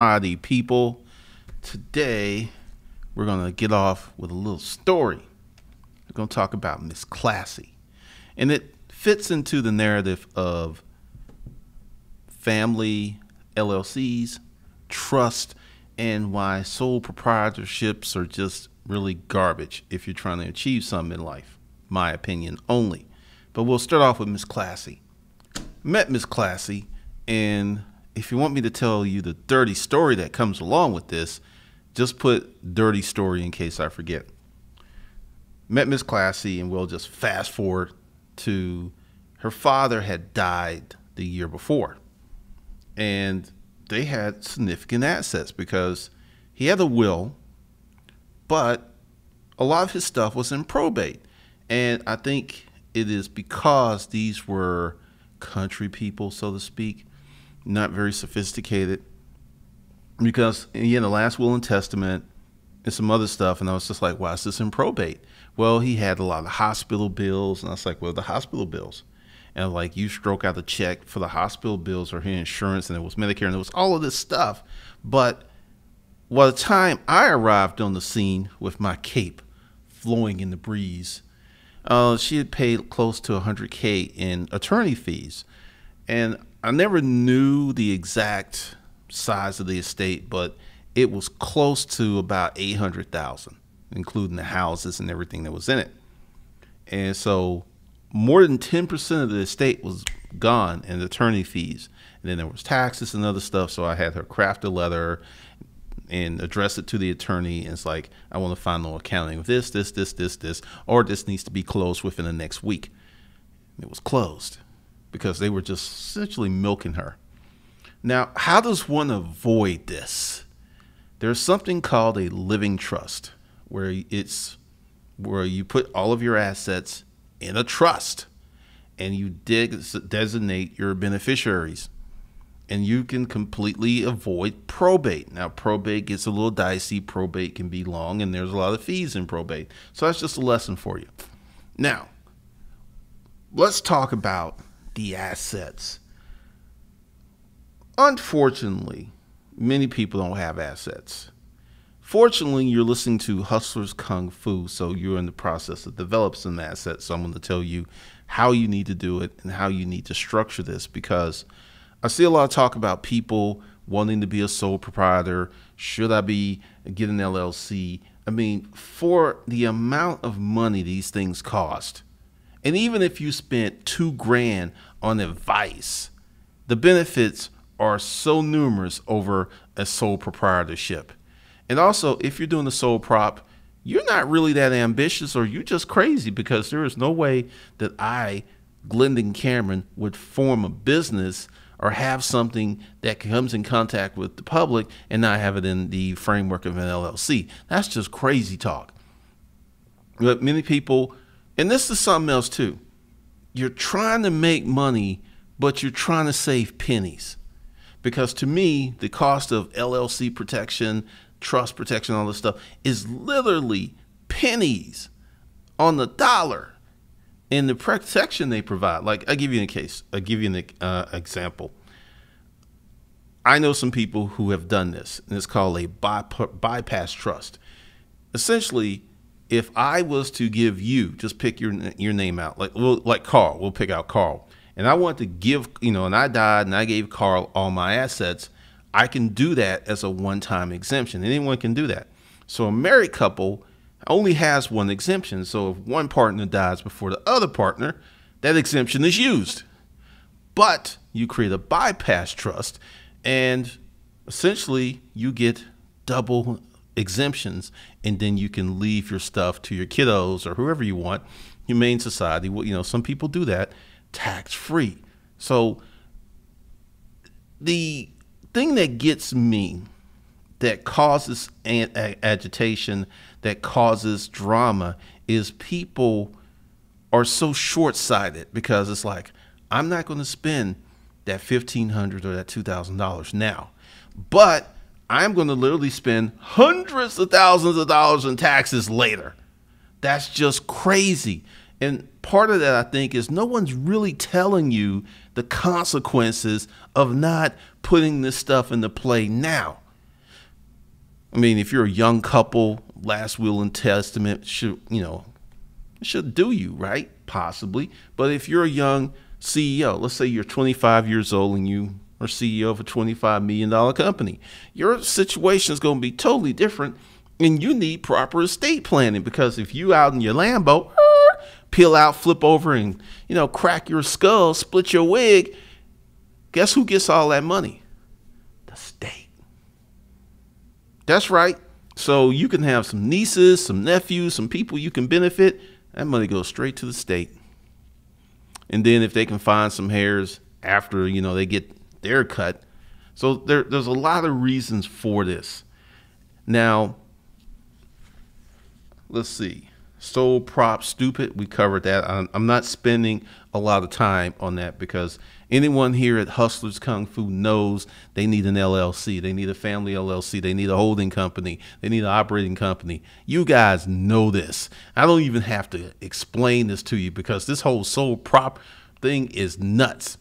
Howdy, people. Today, we're going to get off with a little story. We're going to talk about Miss Classy. And it fits into the narrative of family, LLCs, trust, and why sole proprietorships are just really garbage if you're trying to achieve something in life. My opinion only. But we'll start off with Miss Classy. Met Miss Classy, and if you want me to tell you the dirty story that comes along with this, just put dirty story in case I forget. Met Miss Classy, and we'll just fast forward to her father had died the year before. And they had significant assets because he had a will, but a lot of his stuff was in probate. And I think it is because these were country people, so to speak, not very sophisticated, because he had the last will and testament and some other stuff, and I was just like, why is this in probate? Well, he had a lot of hospital bills, and I was like, well, the hospital bills. And I'm like, you stroke out a check for the hospital bills or his insurance, and it was Medicare, and it was all of this stuff. But by the time I arrived on the scene with my cape flowing in the breeze, she had paid close to $100K in attorney fees. And I never knew the exact size of the estate, but it was close to about $800,000, including the houses and everything that was in it. And so more than 10% of the estate was gone in attorney fees. And then there was taxes and other stuff. So I had her craft a letter and address it to the attorney. And it's like, I want to final accounting of this, or this needs to be closed within the next week. It was closed because they were just essentially milking her. Now, how does one avoid this? There's something called a living trust, where you put all of your assets in a trust and you designate your beneficiaries, and you can completely avoid probate. Now, probate gets a little dicey. Probate can be long, and there's a lot of fees in probate. So that's just a lesson for you. Now, let's talk about the assets. Unfortunately, many people don't have assets. Fortunately, you're listening to Hustlers Kung Fu, so you're in the process of developing some assets. So I'm going to tell you how you need to do it and how you need to structure this, because I see a lot of talk about people wanting to be a sole proprietor. Should I be getting an LLC? I mean, for the amount of money these things cost, and even if you spent $2,000 on advice, the benefits are so numerous over a sole proprietorship. And also, if you're doing a sole prop, you're not really that ambitious, or you're just crazy, because there is no way that I, Glendon Cameron, would form a business or have something that comes in contact with the public and not have it in the framework of an LLC. That's just crazy talk. But many people, and this is something else too, you're trying to make money, but you're trying to save pennies. Because to me, the cost of LLC protection, trust protection, all this stuff is literally pennies on the dollar in the protection they provide. Like, I'll give you an example. I know some people who have done this, and it's called a bypass trust. Essentially, if I was to give you, just pick your name out, like Carl, we'll pick out Carl, and I want to give, and I died and I gave Carl all my assets, I can do that as a one-time exemption. Anyone can do that. So a married couple only has one exemption. So if one partner dies before the other partner, that exemption is used. But you create a bypass trust, and essentially you get double exemptions, and then you can leave your stuff to your kiddos or whoever you want. Humane Society, some people do that tax-free. So the thing that gets me, that causes agitation, that causes drama, is people are so short-sighted, because it's like, I'm not going to spend that $1,500 or that $2,000 now, but I'm going to literally spend hundreds of thousands of dollars in taxes later. That's just crazy. And part of that, I think, is no one's really telling you the consequences of not putting this stuff into play now. I mean, if you're a young couple, last will and testament should do you, right? Possibly. But if you're a young CEO, let's say you're 25 years old and you are CEO of a $25 million company, your situation is going to be totally different, and you need proper estate planning, because if you out in your Lambo, peel out, flip over, and crack your skull, split your wig, guess who gets all that money? The state. That's right. So you can have some nieces, some nephews, some people you can benefit. That money goes straight to the state. And then if they can find some heirs after, they get their cut. So there's a lot of reasons for this. Now, let's see. Sole prop, stupid. We covered that. I'm not spending a lot of time on that, because anyone here at Hustlers Kung Fu knows they need an LLC. They need a family LLC. They need a holding company. They need an operating company. You guys know this. I don't even have to explain this to you, because this whole sole prop thing is nuts.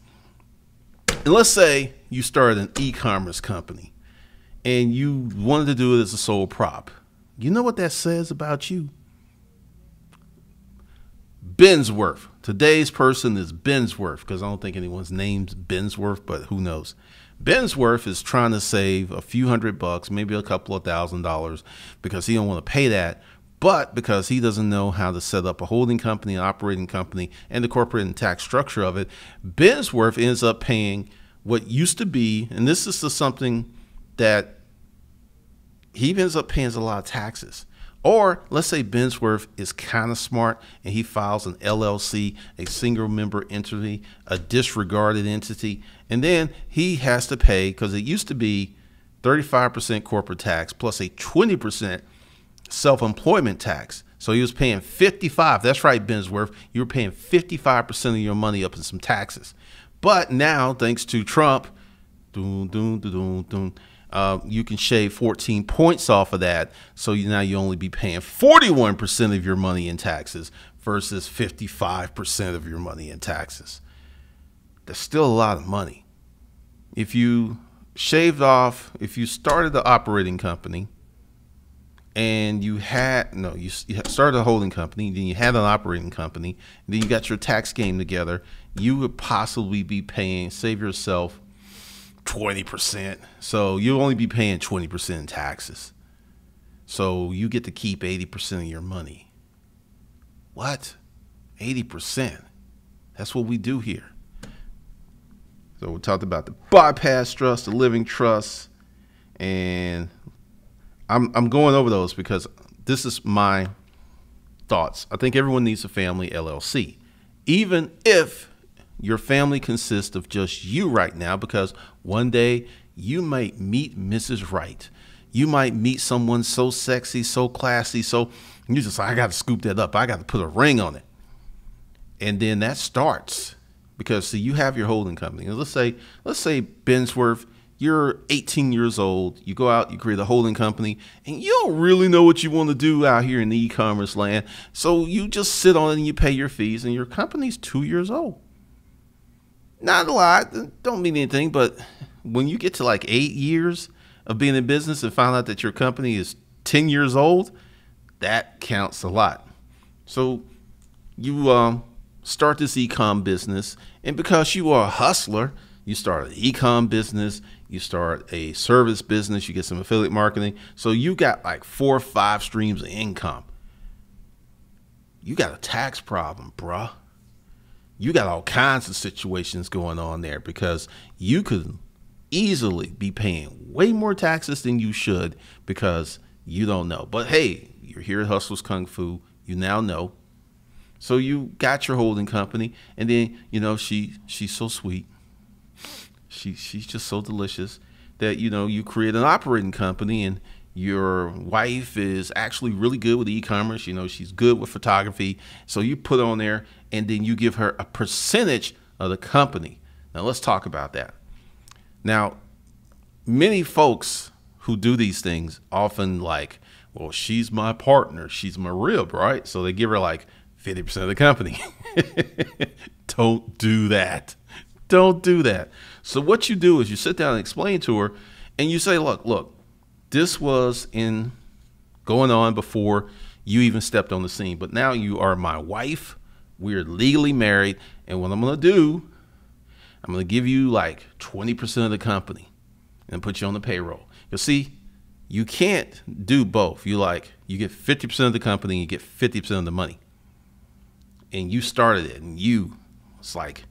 And let's say you started an e-commerce company and you wanted to do it as a sole prop. You know what that says about you? Bensworth. Today's person is Bensworth, because I don't think anyone's name's Bensworth, but who knows? Bensworth is trying to save a few $100, maybe a couple of $1,000, because he don't want to pay that, but because he doesn't know how to set up a holding company, an operating company, and the corporate and tax structure of it. Bensworth ends up paying what used to be, and this is something that he ends up paying a lot of taxes. Or let's say Bensworth is kind of smart and he files an LLC, a single member entity, a disregarded entity, and then he has to pay, because it used to be 35% corporate tax plus a 20% self-employment tax. So he was paying 55. That's right, Bensworth. You were paying 55% of your money up in some taxes. But now, thanks to Trump, you can shave 14 points off of that. So now you only be paying 41% of your money in taxes versus 55% of your money in taxes. That's still a lot of money. If you shaved off, if you started the operating company and you started a holding company, then you had an operating company, then you got your tax game together, you would possibly be paying, save yourself 20%. So you'll only be paying 20% in taxes. So you get to keep 80% of your money. What? 80%? That's what we do here. So we talked about the bypass trust, the living trust, and I'm going over those because this is my thoughts. I think everyone needs a family LLC, even if your family consists of just you right now, because one day you might meet Mrs. Right. You might meet someone so sexy, so classy, so you just like, I got to scoop that up. I got to put a ring on it. And then that starts, because see, you have your holding company. Let's say Bensworth, you're 18 years old. You go out, you create a holding company, and you don't really know what you want to do out here in the e-commerce land. So you just sit on it and you pay your fees, and your company's 2 years old. Not a lot, don't mean anything, but when you get to like 8 years of being in business and find out that your company is 10 years old, that counts a lot. So you start this e-com business, and because you are a hustler, you start an e-com business, you start a service business, you get some affiliate marketing. So you got like 4 or 5 streams of income. You got a tax problem, bruh. You got all kinds of situations going on there, because you could easily be paying way more taxes than you should because you don't know. But hey, you're here at Hustlers Kung Fu. You now know. So you got your holding company, and then, she's so sweet. She's just so delicious that, you create an operating company, and your wife is actually really good with e-commerce. She's good with photography. So you put on there, and then you give her a percentage of the company. Now let's talk about that. Now, many folks who do these things often like, well, she's my partner, she's my rib, right? So they give her like 50% of the company. Don't do that. Don't do that. So what you do is you sit down and explain to her, and you say, look, This was in going on before you even stepped on the scene. But now you are my wife. We're legally married. And what I'm going to do, I'm going to give you like 20% of the company and put you on the payroll. You'll see, you can't do both. You get 50% of the company and you get 50% of the money. And you started it, and it's like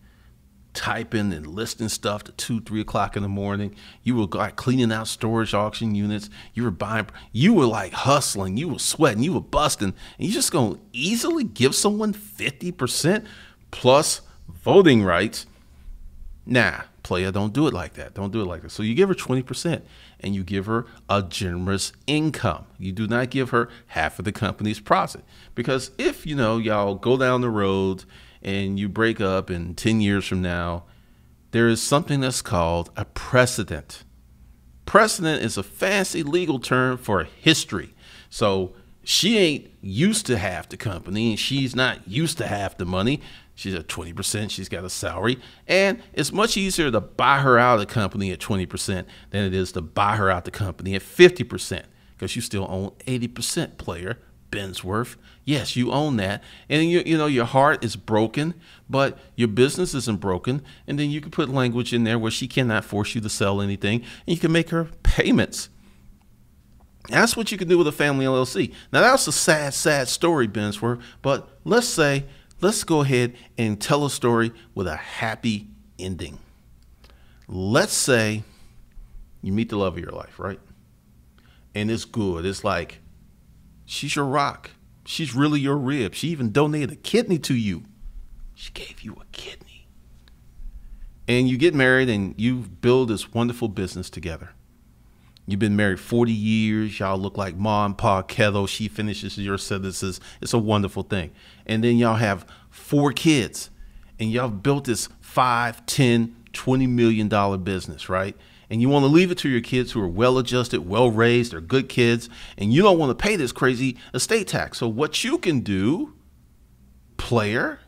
typing and listing stuff to 2, 3 o'clock in the morning. You were like cleaning out storage auction units. You were like hustling. You were sweating. You were busting. And you're just going to easily give someone 50% plus voting rights? Nah, player, don't do it like that. Don't do it like that. So you give her 20% and you give her a generous income. You do not give her half of the company's profit. Because if, y'all go down the road and you break up in 10 years from now, there is something that's called a precedent. Precedent is a fancy legal term for history. So she ain't used to half the company and she's not used to half the money. She's at 20%. She's got a salary. And it's much easier to buy her out of the company at 20% than it is to buy her out the company at 50%, because you still own 80%, player. Bensworth. Yes, you own that. And your heart is broken, but your business isn't broken. And then you can put language in there where she cannot force you to sell anything, and you can make her payments. That's what you can do with a family LLC. Now, that's a sad, sad story, Bensworth, but let's go ahead and tell a story with a happy ending. Let's say you meet the love of your life, right? And it's good. It's like, she's your rock. She's really your rib. She even donated a kidney to you. She gave you a kidney. And you get married and you build this wonderful business together. You've been married 40 years. Y'all look like Ma and Pa Kettle. She finishes your sentences. It's a wonderful thing. And then y'all have 4 kids. And y'all built this $5, $10, $20 million business, right? And you want to leave it to your kids who are well-adjusted, well-raised, they're good kids, and you don't want to pay this crazy estate tax. So what you can do, player,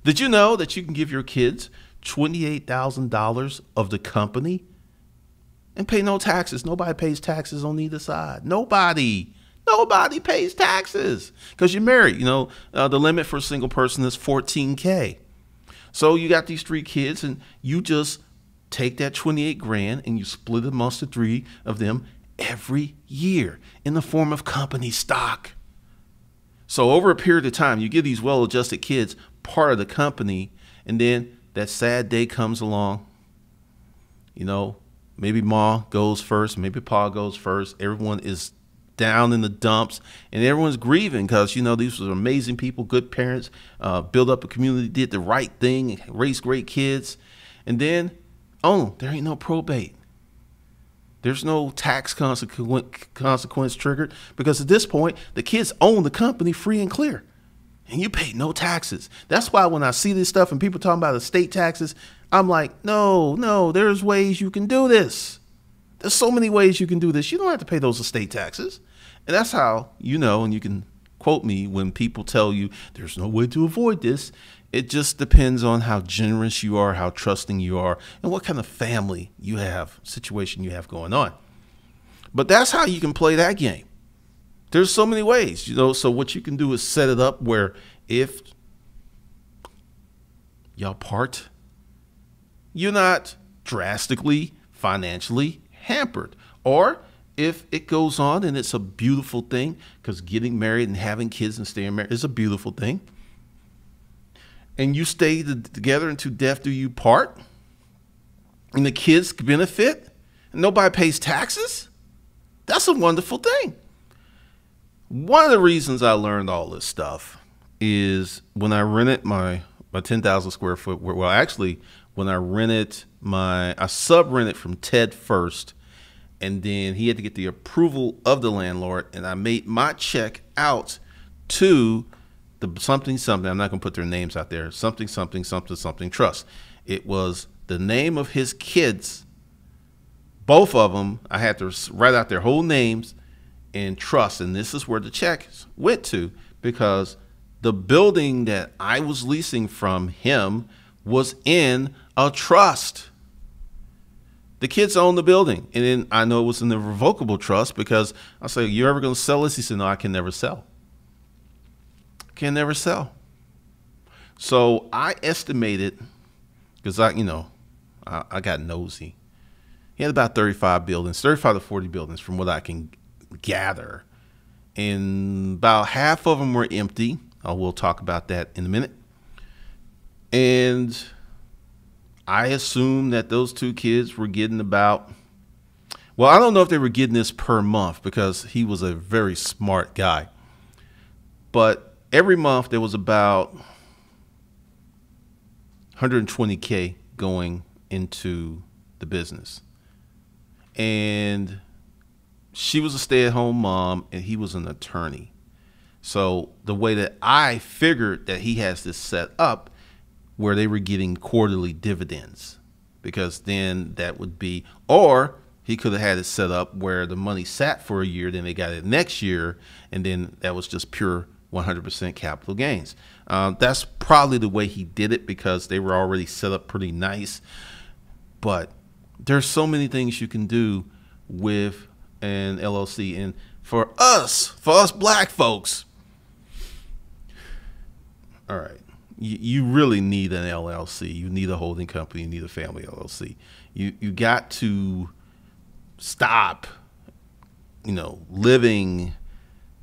did you know that you can give your kids $28,000 of the company and pay no taxes? Nobody pays taxes on either side. Nobody pays taxes because you're married. The limit for a single person is $14K. So you got these 3 kids and you just take that 28 grand and you split it amongst the 3 of them every year in the form of company stock. So over a period of time, you give these well-adjusted kids part of the company, and then that sad day comes along. Maybe Ma goes first, maybe Pa goes first. Everyone is down in the dumps and everyone's grieving because, these were amazing people, good parents, built up a community, did the right thing, raised great kids. And then, there ain't no probate. There's no tax consequence triggered because at this point, the kids own the company free and clear and you pay no taxes. That's why when I see this stuff and people talking about estate taxes, I'm like, no, there's ways you can do this. There's so many ways you can do this. You don't have to pay those estate taxes. And that's how, and you can quote me when people tell you there's no way to avoid this. It just depends on how generous you are, how trusting you are, and what kind of family you have, situation you have going on. But that's how you can play that game. There's so many ways, so what you can do is set it up where if y'all part, you're not drastically financially hampered. Or if it goes on and it's a beautiful thing, because getting married and having kids and staying married is a beautiful thing, and you stay together until death do you part, and the kids benefit, and nobody pays taxes, that's a wonderful thing. One of the reasons I learned all this stuff is when I rented my 10,000 square foot, well, actually, when I sub-rented from Ted first, and then he had to get the approval of the landlord, and I made my check out to the something, I'm not going to put their names out there, something trust. It was the name of his kids, both of them. I had to write out their whole names and trust, and this is where the check went to, because the building that I was leasing from him was in a trust. The kids own the building. And then I know it was in the revocable trust because I say, you ever going to sell this? He said, no, I can never sell. Can never sell. So I estimated, because I got nosy. He had about 35 buildings, 35 to 40 buildings from what I can gather. And about half of them were empty. We'll talk about that in a minute. And I assumed that those two kids were getting about, well, I don't know if they were getting this per month because he was a very smart guy. But every month there was about 120K going into the business. And she was a stay-at-home mom and he was an attorney. So the way that I figured that he has this set up where they were getting quarterly dividends, because then that would be, or he could have had it set up where the money sat for a year, then they got it next year, and then that was just pure 100% capital gains. That's probably the way he did it because they were already set up pretty nice. But there's so many things you can do with an LLC. And for us black folks, all right, you really need an LLC. You need a holding company. You need a family LLC. You got to stop, living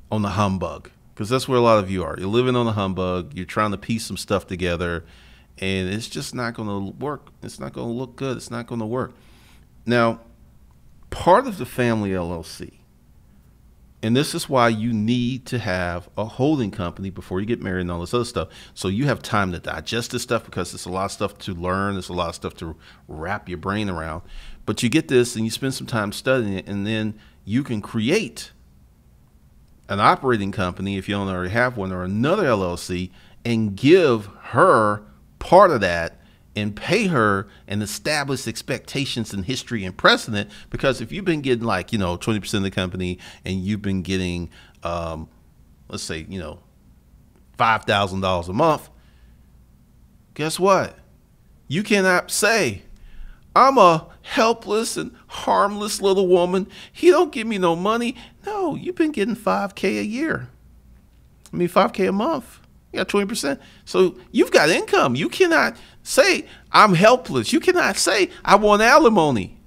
on the humbug, because that's where a lot of you are. You're living on the humbug. You're trying to piece some stuff together, and it's just not going to work. It's not going to look good. It's not going to work. Now, part of the family LLC, and this is why you need to have a holding company before you get married and all this other stuff, so you have time to digest this stuff, because it's a lot of stuff to learn. There's a lot of stuff to wrap your brain around. But you get this and you spend some time studying it, and then you can create an operating company, if you don't already have one, or another LLC, and give her part of that and pay her and establish expectations and history and precedent. Because if you've been getting 20% of the company and you've been getting, let's say, $5,000 a month, guess what? You cannot say, I'm a helpless and harmless little woman. He don't give me no money. No, you've been getting $5K a year. $5K a month. You got 20%. So you've got income. You cannot say I'm helpless. You cannot say I want alimony.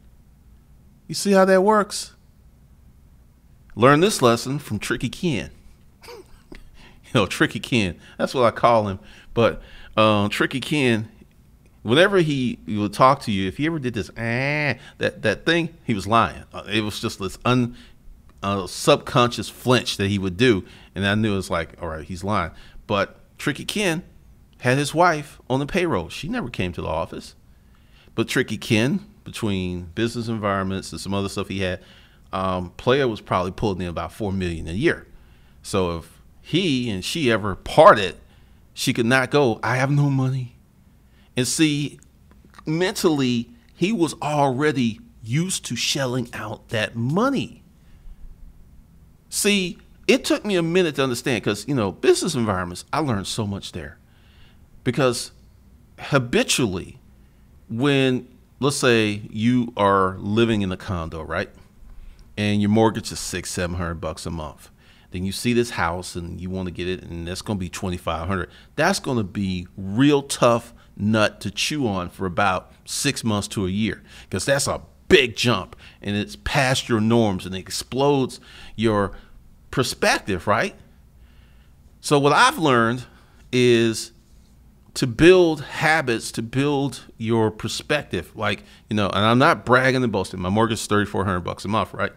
You see how that works? Learn this lesson from Tricky Ken. Tricky Ken. That's what I call him. But Tricky Ken, whenever he would talk to you, if he ever did this, that thing, he was lying. It was just this subconscious flinch that he would do. And I knew it was like, all right, he's lying. But Tricky Ken had his wife on the payroll. She never came to the office. But Tricky Ken, between business environments and some other stuff he had, Player was probably pulling in about $4 million a year. So if he and she ever parted, she could not go, I have no money. And see, mentally, he was already used to shelling out that money. See, it took me a minute to understand because, business environments, I learned so much there. Because habitually, when, let's say you are living in a condo, right? And your mortgage is $600-700 a month. Then you see this house and you want to get it, and that's going to be $2,500. That's going to be real tough nut to chew on for about 6 months to a year, because that's a big jump and it's past your norms and it explodes your perspective, right? So what I've learned is to build habits, to build your perspective. And I'm not bragging and boasting. My mortgage is $3,400 a month, right?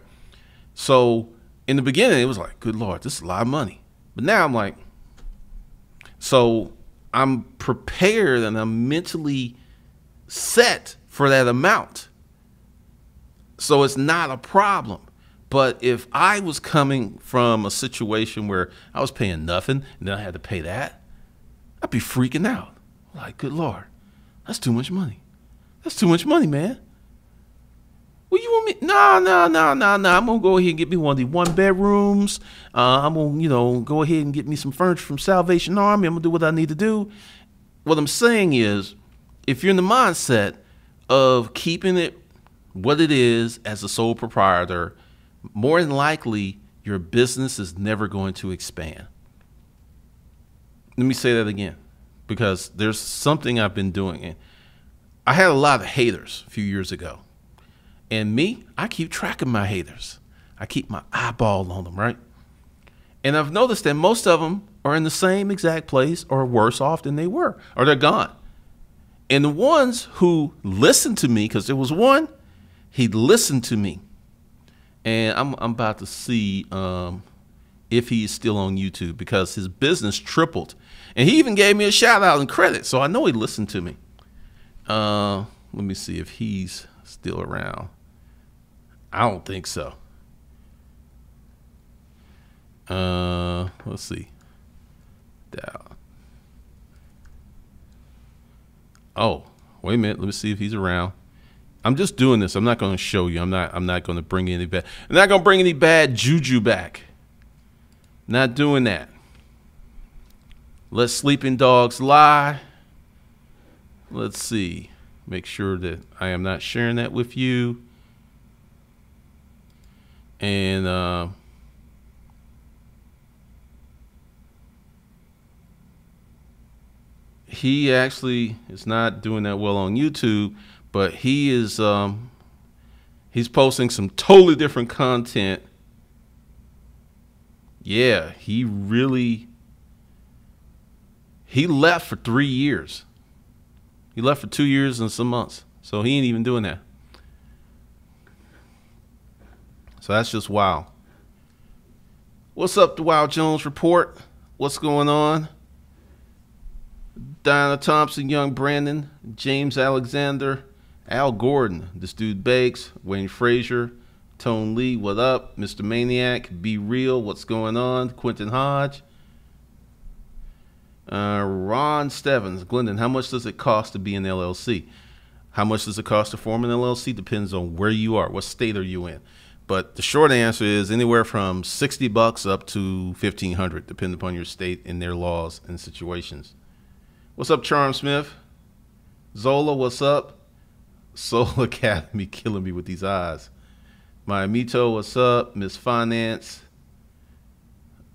So in the beginning, it was like, good Lord, this is a lot of money. But now I'm like, so I'm prepared and I'm mentally set for that amount. So it's not a problem. But if I was coming from a situation where I was paying nothing and then I had to pay that, I'd be freaking out. Like, good Lord, that's too much money. That's too much money, man. Well, you want me? No. I'm going to go ahead and get me one of the 1-bedrooms. I'm going to, go ahead and get me some furniture from Salvation Army. I'm going to do what I need to do. What I'm saying is, if you're in the mindset of keeping it what it is as a sole proprietor, more than likely your business is never going to expand. Let me say that again, because there's something I've been doing. And I had a lot of haters a few years ago. And me, I keep track of my haters. I keep my eyeball on them, right? And I've noticed that most of them are in the same exact place or worse off than they were, or they're gone. And the ones who listened to me, because there was one, he listened to me. And I'm about to see if he is still on YouTube, because his business tripled. And he even gave me a shout out and credit. So I know he listened to me. Let me see if he's still around. I don't think so. Let's see. Down. Oh, wait a minute. Let me see if he's around. I'm just doing this. I'm not going to show you. I'm not going to bring any bad. I'm not going to bring any bad juju back. Not doing that. Let sleeping dogs lie. Let's see. Make sure that I am not sharing that with you. And he actually is not doing that well on YouTube, but he is he's posting some totally different content. Yeah, he left for 3 years. He left for 2 years and some months. So he ain't even doing that. So that's just wild. What's up, the Wild Jones Report? What's going on? Diana Thompson, Young Brandon, James Alexander, Al Gordon, This Dude Bakes, Wayne Frazier, Tone Lee, what up? Mr. Maniac, Be Real, what's going on? Quentin Hodge. Ron Stevens, Glendon, how much does it cost to be an LLC? How much does it cost to form an LLC? Depends on where you are. What state are you in? But the short answer is anywhere from $60 up to $1,500, depending upon your state and their laws and situations. What's up, Charm Smith? Zola, what's up? Soul Academy killing me with these eyes. Miamito, what's up? Miss Finance.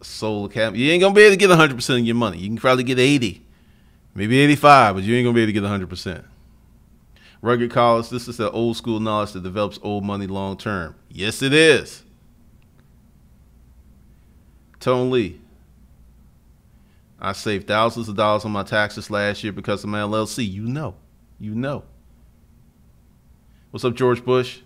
Soul Academy. You ain't going to be able to get 100% of your money. You can probably get 80, maybe 85, but you ain't going to be able to get 100%. Rugged College, this is the old school knowledge that develops old money long term. Yes, it is. Tone Lee. I saved thousands of dollars on my taxes last year because of my LLC. You know. You know. What's up, George Bush?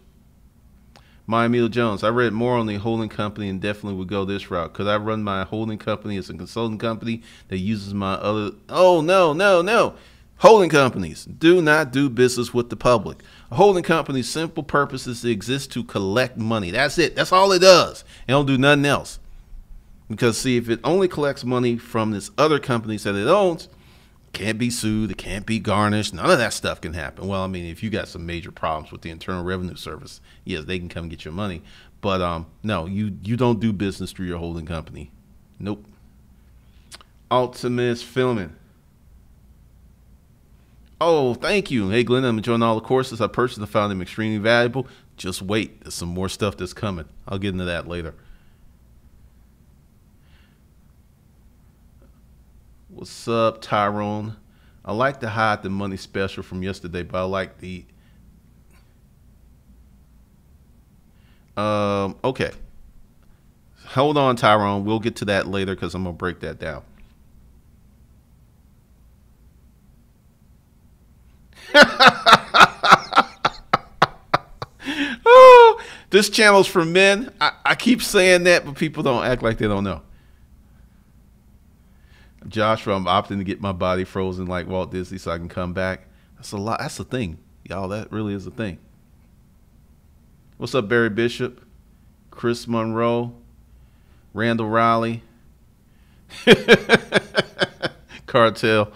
Emil Jones. I read more on the holding company and definitely would go this route. Could I run my holding company as a consulting company that uses my other... Oh, no, no, no. Holding companies do not do business with the public. A holding company's simple purpose is to exist to collect money. That's it. That's all it does. It don't do nothing else. Because, see, if it only collects money from this other companies that it owns, it can't be sued, it can't be garnished, none of that stuff can happen. Well, I mean, if you got some major problems with the Internal Revenue Service, yes, they can come get your money. But no, you don't do business through your holding company. Nope. Optimus Filming. Oh, thank you. Hey, Glenn, I'm enjoying all the courses I purchased and found them extremely valuable. Just wait. There's some more stuff that's coming. I'll get into that later. What's up, Tyrone? I like to hide the money special from yesterday, but I like the... Okay. Hold on, Tyrone. We'll get to that later because I'm going to break that down. Oh, this channel's for men. I keep saying that, but people don't act like they don't know. Joshua, I'm opting to get my body frozen like Walt Disney so I can come back. That's a lot. That's a thing, y'all. That really is a thing. What's up, Barry Bishop, Chris Monroe, Randall Riley, Cartel.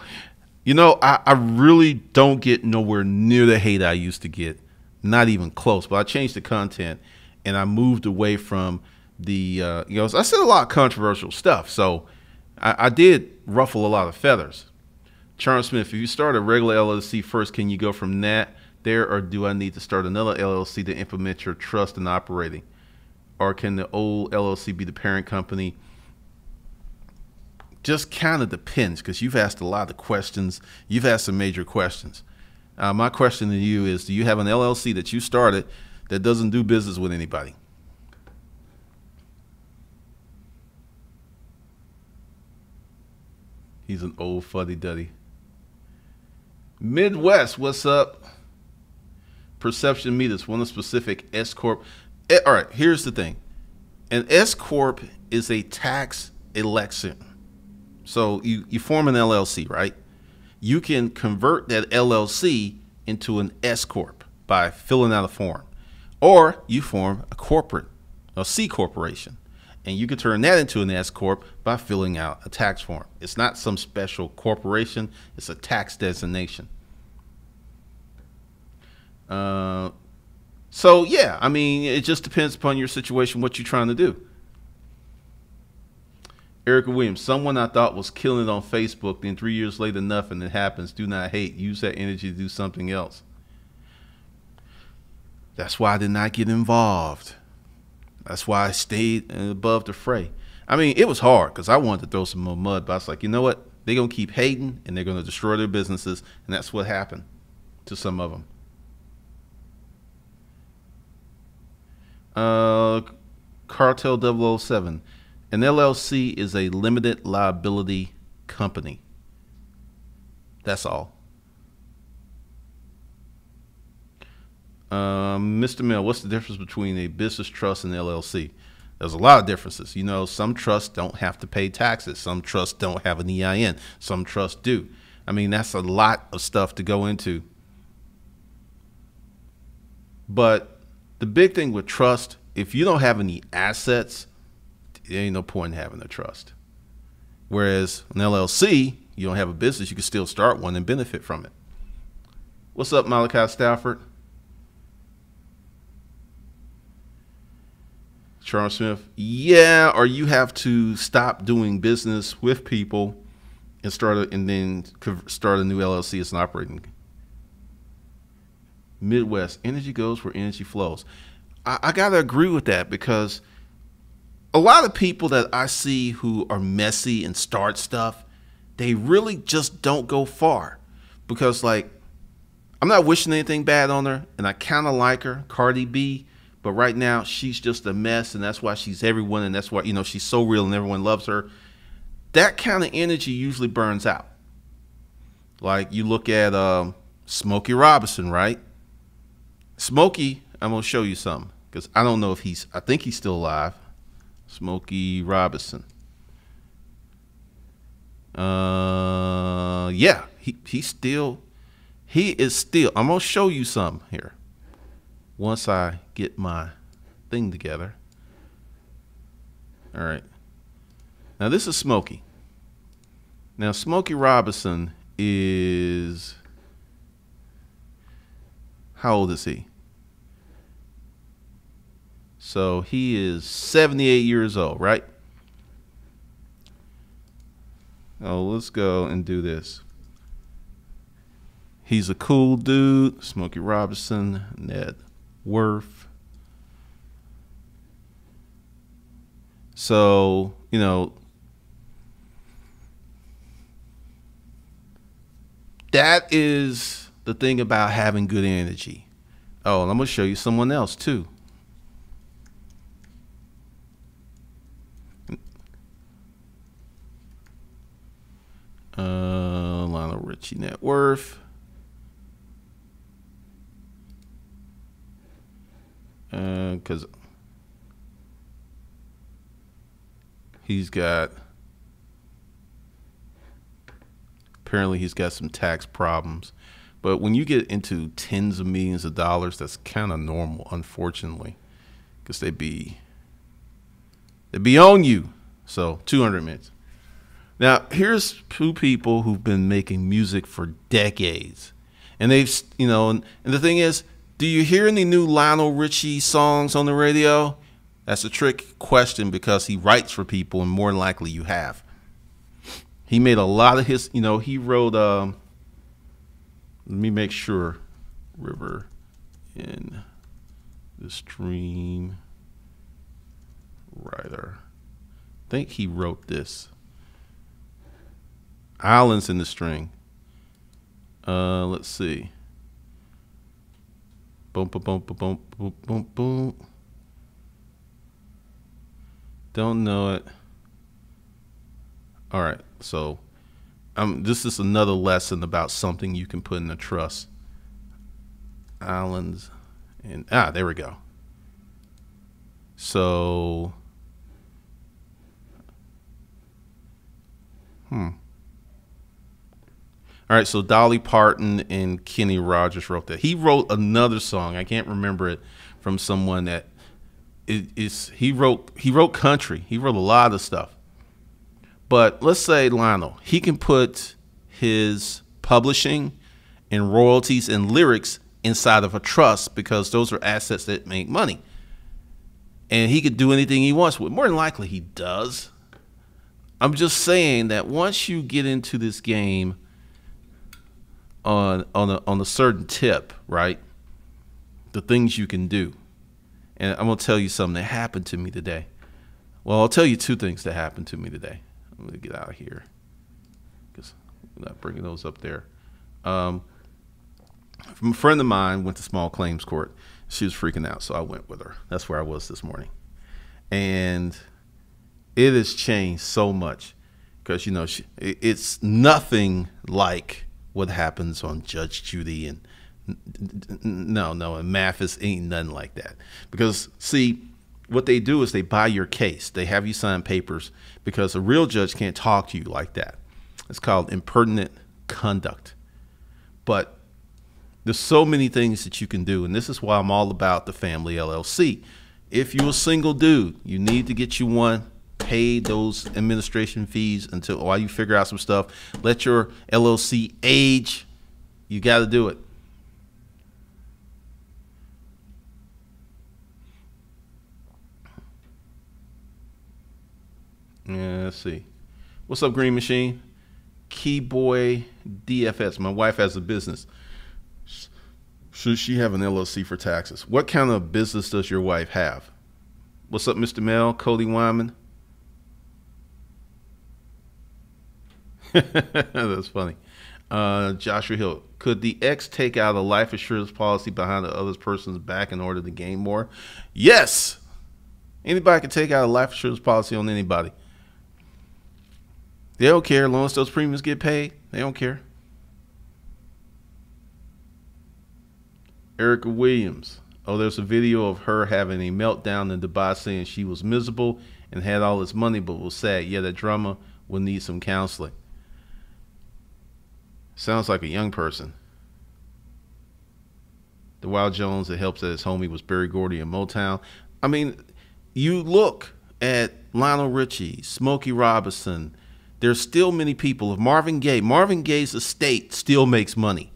You know, I really don't get nowhere near the hate I used to get. Not even close. But I changed the content, and I moved away from the, I said a lot of controversial stuff. So I did ruffle a lot of feathers. Charles Smith, if you start a regular LLC first, can you go from that there, or do I need to start another LLC to implement your trust and operating? Or can the old LLC be the parent company? Just kind of depends, because you've asked a lot of questions. You've asked some major questions. My question to you is, do you have an LLC that you started that doesn't do business with anybody? He's an old fuddy-duddy. Midwest, what's up? Perception meters, one of specific S Corp. All right, here's the thing. An S Corp is a tax election. So you form an LLC, right? You can convert that LLC into an S Corp by filling out a form. Or you form a C corporation, and you can turn that into an S Corp by filling out a tax form. It's not some special corporation. It's a tax designation. So yeah, I mean, it just depends upon your situation, what you're trying to do. Erica Williams, someone I thought was killing it on Facebook, then 3 years later, nothing that happens. Do not hate. Use that energy to do something else. That's why I did not get involved. That's why I stayed above the fray. I mean, it was hard because I wanted to throw some more mud, but I was like, you know what? They're going to keep hating and they're going to destroy their businesses. And that's what happened to some of them. Cartel 007. An LLC is a limited liability company. That's all. Mr. Mill, what's the difference between a business trust and LLC? There's a lot of differences. You know, some trusts don't have to pay taxes. Some trusts don't have an EIN. Some trusts do. I mean, that's a lot of stuff to go into. But the big thing with trust, if you don't have any assets, there ain't no point in having a trust. Whereas an LLC, you don't have a business, you can still start one and benefit from it. What's up, Malachi Stafford? Charles Smith, yeah, or you have to stop doing business with people and start a new LLC as an operating. Midwest, energy goes where energy flows. I gotta agree with that, because a lot of people that I see who are messy and start stuff, they really just don't go far. Because, like, I'm not wishing anything bad on her, and I kind of like her, Cardi B, but right now she's just a mess, and that's why she's everyone, and that's why, you know, she's so real and everyone loves her. That kind of energy usually burns out. Like, you look at Smokey Robinson, right? Smokey, I'm going to show you something, because I don't know if I think he's still alive. Smokey Robinson. Yeah, he is still, I'm going to show you some here once I get my thing together. All right. Now this is Smokey. Now Smokey Robinson is, how old is he? So he is 78 years old, right? Oh, let's go and do this. He's a cool dude. Smokey Robinson, net worth. So, you know, that is the thing about having good energy. Oh, and I'm going to show you someone else too. Lionel Richie net worth. Because apparently he's got some tax problems. But when you get into tens of millions of dollars, that's kind of normal, unfortunately, because they'd be on you. So 200 minutes. Now, here's two people who've been making music for decades. And they've, you know, and the thing is, do you hear any new Lionel Richie songs on the radio? That's a trick question, because he writes for people, and more than likely you have. He made a lot of his, you know, he wrote, let me make sure River in the Stream writer. I think he wrote this. Islands in the String. Let's see. Boom, boom, boom, boom, boom, boom, boom. Don't know it. All right, so this is another lesson about something you can put in a trust. Islands, and there we go. So, all right, so Dolly Parton and Kenny Rogers wrote that. He wrote another song. I can't remember it, from someone that he wrote country. He wrote a lot of stuff. But let's say Lionel, he can put his publishing and royalties and lyrics inside of a trust, because those are assets that make money. And he could do anything he wants with. More than likely he does. I'm just saying that once you get into this game on a certain tip, right? The things you can do. And I'm going to tell you something that happened to me today. Well, I'll tell you two things that happened to me today. I'm going to get out of here because I'm not bringing those up there. From a friend of mine went to small claims court. She was freaking out, so I went with her. That's where I was this morning. And it has changed so much because, it's nothing like what happens on Judge Judy. And no, and Mathis ain't nothing like that. Because, see, what they do is they buy your case. They have you sign papers because a real judge can't talk to you like that. It's called impertinent conduct. But there's so many things that you can do, and this is why I'm all about the family LLC. If you're a single dude, you need to get you one. Pay those administration fees while you figure out some stuff. Let your LLC age. You got to do it. Yeah, let's see. What's up, Green Machine? Keyboy DFS. My wife has a business. Should she have an LLC for taxes? What kind of business does your wife have? What's up, Mr. Mel? Cody Wyman. That's funny. Joshua Hill. Could the ex take out a life insurance policy behind the other person's back in order to gain more? Yes. Anybody can take out a life insurance policy on anybody. They don't care as long as those premiums get paid. They don't care. Erica Williams. Oh, there's a video of her having a meltdown in Dubai saying she was miserable and had all this money but was sad. Yeah, that drama will need some counseling. Sounds like a young person. The Wild Jones, it helps that his homie was Berry Gordy in Motown. I mean, you look at Lionel Richie, Smokey Robinson. There's still many people. Of Marvin Gaye. Marvin Gaye's estate still makes money.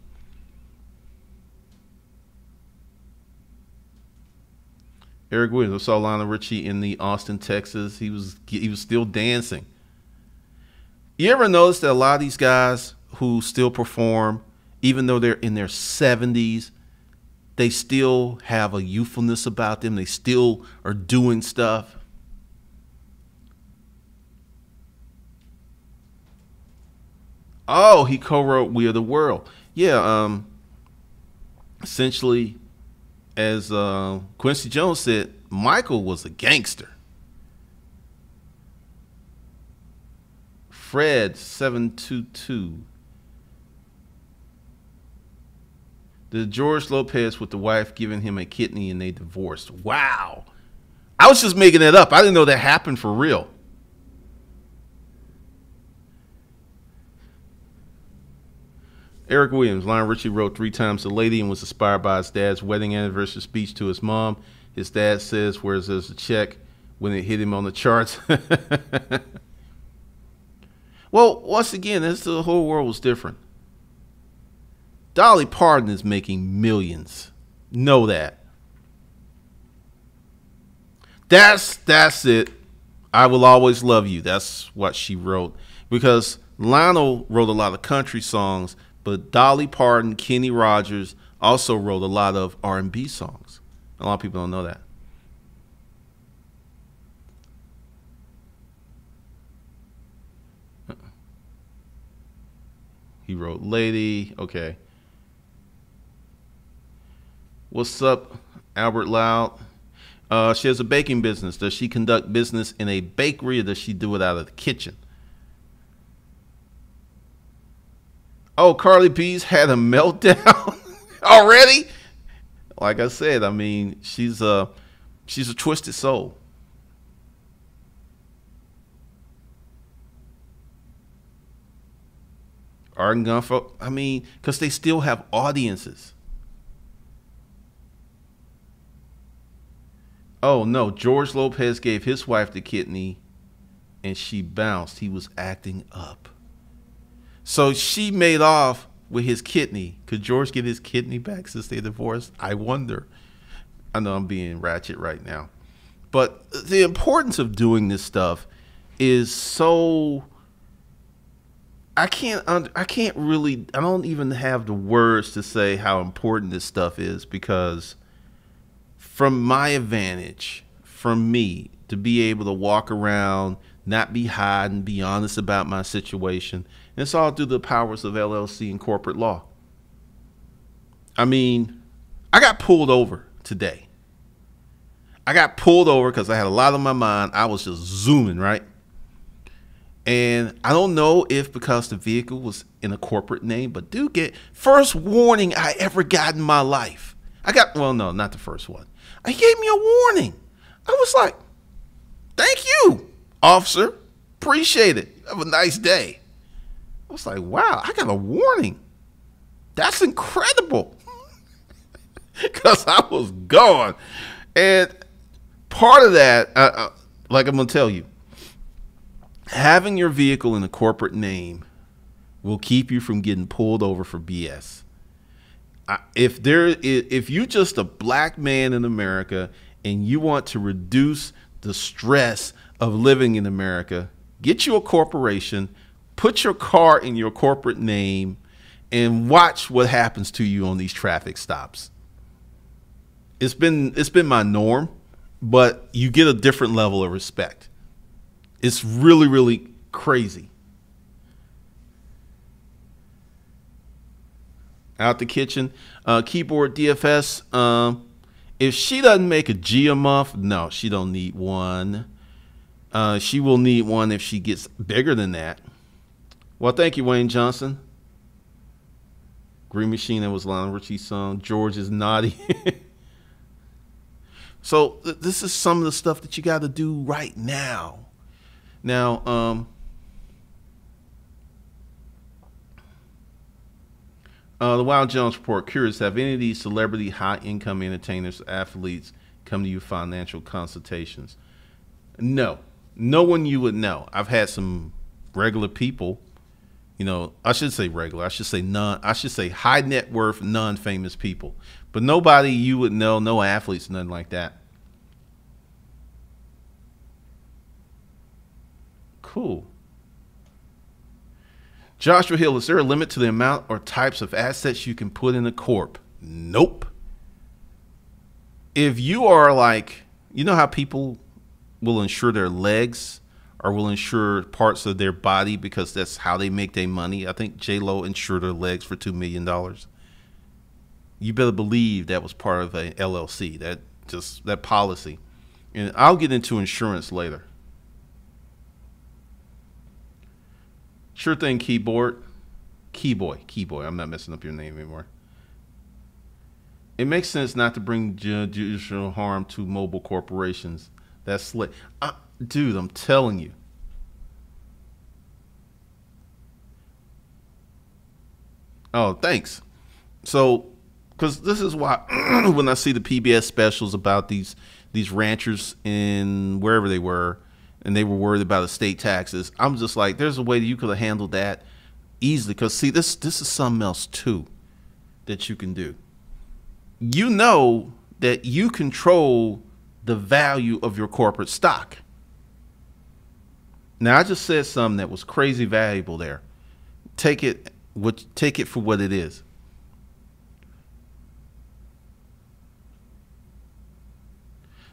Eric Williams. I saw Lionel Richie in the Austin, Texas. He was still dancing. You ever notice that a lot of these guys who still perform, even though they're in their 70s, they still have a youthfulness about them. They still are doing stuff. Oh, he co-wrote We Are the World. Yeah, essentially, as Quincy Jones said, Michael was a gangster. Fred 722. The George Lopez with the wife giving him a kidney and they divorced. Wow. I was just making that up. I didn't know that happened for real. Eric Williams. Lionel Richie wrote 3 Times a Lady and was inspired by his dad's wedding anniversary speech to his mom. His dad says, where's there's a check when it hit him on the charts. Well, once again, the whole world was different. Dolly Parton is making millions. Know that. That's it. I Will Always Love You. That's what she wrote. Because Lionel wrote a lot of country songs, but Dolly Parton, Kenny Rogers, Also wrote a lot of R&B songs. A lot of people don't know that. He wrote Lady. Okay. What's up, Albert Loud? She has a baking business. Does she conduct business in a bakery or does she do it out of the kitchen? Oh, Carly B's had a meltdown already? Like I said, I mean, she's a twisted soul. Arden Gunfo, I mean, because they still have audiences. Oh no, George Lopez gave his wife the kidney and she bounced. He was acting up. So she made off with his kidney. Could George get his kidney back since they divorced? I wonder. I know I'm being ratchet right now. But the importance of doing this stuff is so I can't really, I don't even have the words to say how important this stuff is, because from my advantage, from me to be able to walk around, not be hiding, be honest about my situation, and it's all through the powers of LLC and corporate law. I mean, I got pulled over today. I got pulled over because I had a lot on my mind. I was just zooming, right? And I don't know if because the vehicle was in a corporate name, but dude, get first warning I ever got in my life. I got, well, no, not the first one. He gave me a warning. I was like, thank you, officer. Appreciate it. Have a nice day. I was like, wow, I got a warning. That's incredible. Because I was gone. And part of that, like I'm going to tell you, having your vehicle in a corporate name will keep you from getting pulled over for BS. If you're just a black man in America and you want to reduce the stress of living in America, get you a corporation, put your car in your corporate name, and watch what happens to you on these traffic stops. It's been my norm, but you get a different level of respect. It's really, really crazy. Out the kitchen, keyboard DFS. If she doesn't make a G a month, no, she don't need one. She will need one if she gets bigger than that. Well, thank you, Wayne Johnson. Green Machine, that was Lionel Richie's song. George is naughty. So this is some of the stuff that you got to do right now. Now, the Wild Jones report, curious, have any of these celebrity high-income entertainers, athletes come to you financial consultations? No. No one you would know. I've had some regular people, you know, I should say regular. I should say high net worth, non-famous people. But nobody you would know, no athletes, nothing like that. Cool. Joshua Hill, is there a limit to the amount or types of assets you can put in a corp? Nope. If you are like, you know how people will insure their legs or will insure parts of their body because that's how they make their money? I think J-Lo insured her legs for $2 million. You better believe that was part of a LLC, that policy. And I'll get into insurance later. Sure thing, keyboard. Keyboy. I'm not messing up your name anymore. It makes sense not to bring judicial harm to mobile corporations. That's slick. Dude, I'm telling you. Oh, thanks. So, because this is why when I see the PBS specials about these ranchers in wherever they were, and they were worried about estate taxes, I'm just like, there's a way that you could have handled that easily. Because see, this is something else too that you can do. You know that you control the value of your corporate stock. Now, I just said something that was crazy valuable there. Take it for what it is.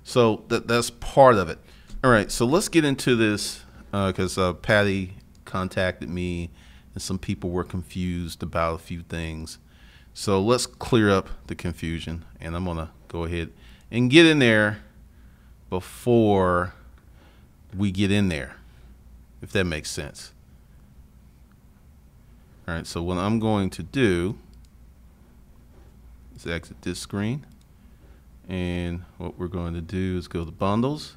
So that's part of it. All right, so let's get into this because Patty contacted me and some people were confused about a few things. So let's clear up the confusion, and I'm going to go ahead and get in there before we get in there, if that makes sense. All right, so what I'm going to do is exit this screen, and what we're going to do is go to bundles,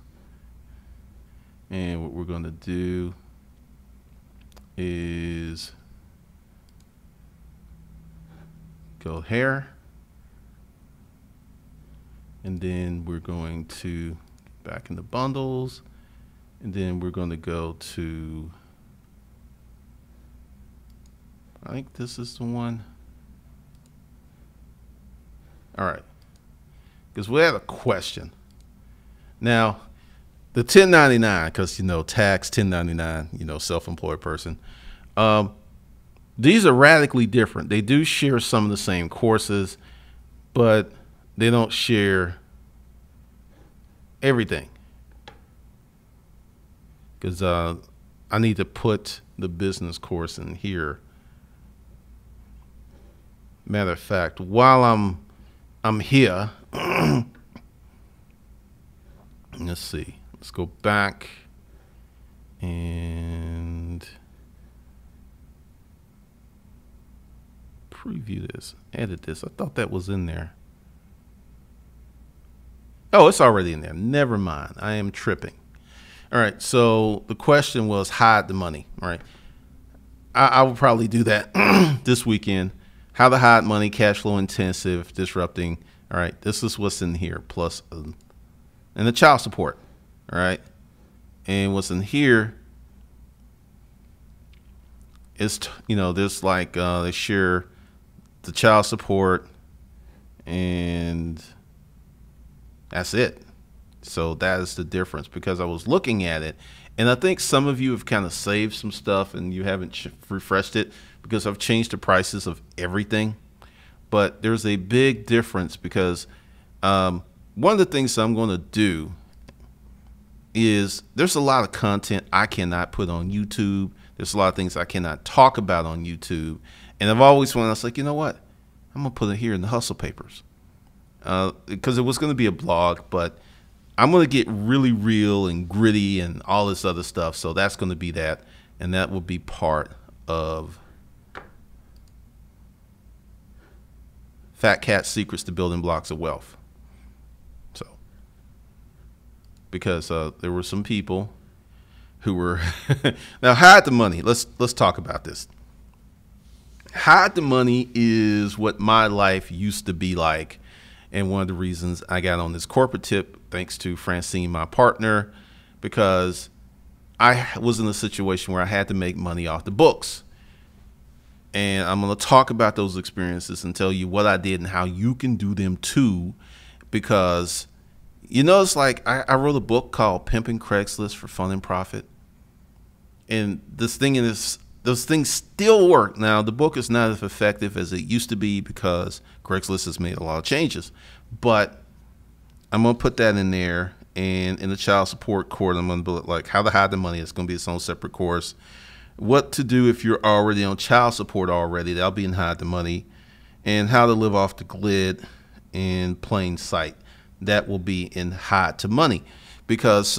and what we're going to do is go here, and then we're going to back into bundles, and then we're going to go to, I think this is the one. All right, because we had a question. Now, the 1099, because, you know, tax 1099, you know, self-employed person. These are radically different. They do share some of the same courses, but they don't share everything. Because I need to put the business course in here. Matter of fact, while I'm here, let's see. Let's go back and preview this, edit this. I thought that was in there. Oh, it's already in there. Never mind. I am tripping. All right. So the question was hide the money. All right. I will probably do that this weekend. How to hide money, cash flow intensive, disrupting. All right. This is what's in here, plus and the child support. All right. And what's in here is, you know, there's like they share the child support, and that's it. So that is the difference, because I was looking at it, and I think some of you have kind of saved some stuff and you haven't refreshed it because I've changed the prices of everything. But there's a big difference, because one of the things I'm going to do is there's a lot of content I cannot put on YouTube. There's a lot of things I cannot talk about on YouTube. And I've always wanted, I was like, you know what? I'm going to put it here in the Hustle Papers. Because it was going to be a blog, but I'm going to get really real and gritty and all this other stuff. So that's going to be that. And that will be part of Fat Cat's Secrets to Building Blocks of Wealth. So, because there were some people who were now hide the money. Let's talk about this. Hide the money is what my life used to be like, and one of the reasons I got on this corporate tip, thanks to Francine, my partner, because I was in a situation where I had to make money off the books. And I'm going to talk about those experiences and tell you what I did and how you can do them too, because, you know, it's like I wrote a book called Pimping Craigslist for Fun and Profit. And this thing in this, those things still work. Now, the book is not as effective as it used to be because Craigslist has made a lot of changes. But I'm going to put that in there. And in the child support course, I'm going to put like how to hide the money. It's going to be its own separate course. What to do if you're already on child support already. That'll be in hide the money. And how to live off the grid in plain sight. That will be in hide to money. Because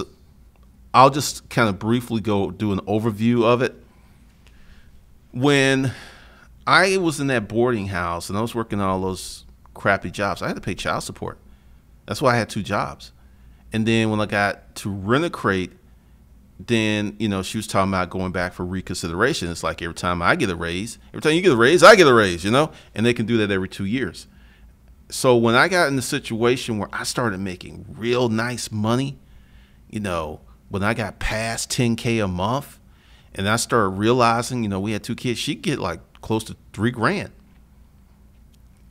I'll just kind of briefly go do an overview of it. When I was in that boarding house and I was working all those crappy jobs, I had to pay child support. That's why I had 2 jobs. And then when I got to Rent-A-Crate, then, you know, she was talking about going back for reconsideration. It's like every time I get a raise, every time you get a raise, I get a raise, you know, and they can do that every 2 years. So when I got in the situation where I started making real nice money, you know, when I got past 10K a month, and I started realizing, you know, we had 2 kids, she'd get like close to $3 grand.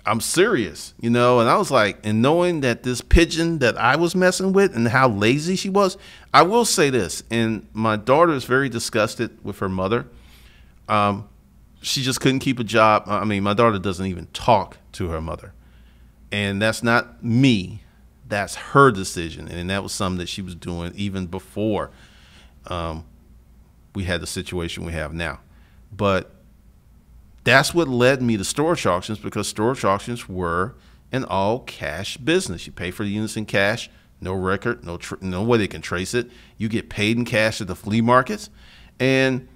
I'm serious, you know, and I was like, and knowing that this pigeon that I was messing with and how lazy she was, I will say this, and my daughter is very disgusted with her mother. She just couldn't keep a job. I mean, my daughter doesn't even talk to her mother. And that's not me. that's her decision. And that was something that she was doing even before we had the situation we have now. But that's what led me to storage auctions, because storage auctions were an all cash business. You pay for the units in cash, no record, no way they can trace it. You get paid in cash at the flea markets. And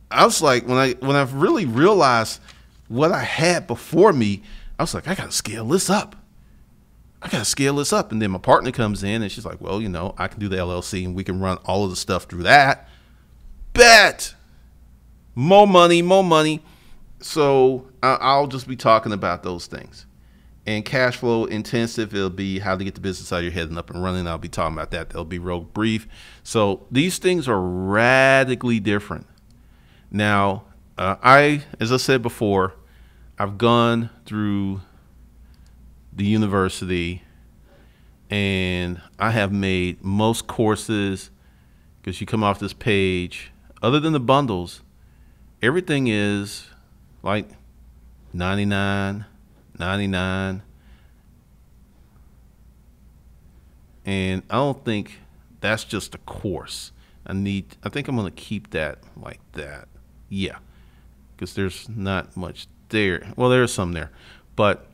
I was like, when I really realized what I had before me, I was like, I got to scale this up. And then my partner comes in and she's like, well, I can do the LLC and we can run all of the stuff through that. Bet. More money. So I'll just be talking about those things. And cash flow intensive, it'll be how to get the business out of your head and up and running. I'll be talking about that. That'll be real brief. So these things are radically different. Now, as I said before, I've gone through the university and I have made most courses, because you come off this page, other than the bundles, everything is like $99.99, and I don't think that's just a course. I think I'm going to keep that like that. Yeah, because there's not much there. Well, there's some there, but